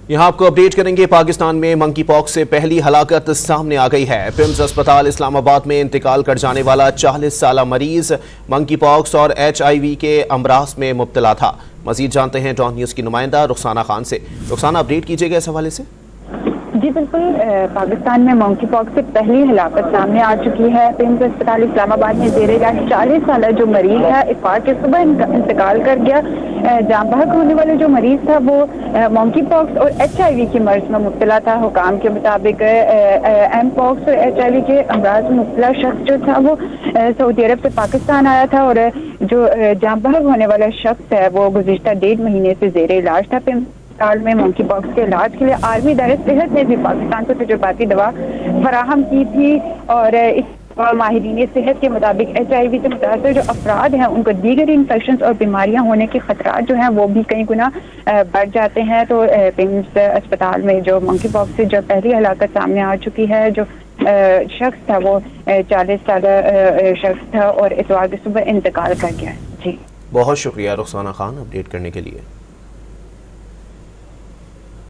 یہاں آپ کو اپڈیٹ کریں گے۔ پاکستان میں منکی پاکس سے پہلی ہلاکت سامنے آ گئی ہے۔ پیمز اسپتال اسلام آباد میں انتقال کر جانے والا 40 سالہ مریض منکی پاکس اور HIV کے امراض میں مبتلا تھا۔ مزید جانتے ہیں ڈان نیوز کی نمائندہ رخسانہ خان سے۔ رخسانہ، اپڈیٹ کیجیے گا اس حوالے سے۔ جی بالکل، پاکستان میں منکی پاکس سے پہلی ہلاکت سامنے آ چکی ہے۔ پیمز اسپتال اسلام آباد میں زیر علاج 40 سالہ جو مریض ہے اتوار کے صبح انتقال کر گیا۔ جان بحق ہونے والے جو مریض تھا وہ منکی پاکس اور HIV کی مرض میں مبتلا تھا۔ حکام کے مطابق M پاکس اور HIV کے امراض میں مبتلا شخص جو تھا وہ سعودی عرب سے پاکستان آیا تھا، اور جو جان بحق ہونے والا شخص ہے وہ گزشتہ 1.5 مہینے سے زیر علاج تھا۔ اسپتال میں منکی پاکس کے علاج کے لیے عالمی ادارے صحت نے بھی پاکستان کو تجرباتی دوا فراہم کی تھی، اور اس ماہرین صحت کے مطابق HIV سے متاثر جو افراد ہیں ان کو دیگر انفیکشنز اور بیماریاں ہونے کے خطرات جو ہیں وہ بھی کئی گنا بڑھ جاتے ہیں۔ تو پیمز اسپتال میں جو منکی پاکس سے جو پہلی ہلاکت سامنے آ چکی ہے، جو شخص تھا وہ 40 سالہ شخص تھا اور اتوار کی صبح انتقال کر گیا۔ جی بہت شکریہ رخسانہ خان اپڈیٹ کرنے کے لیے۔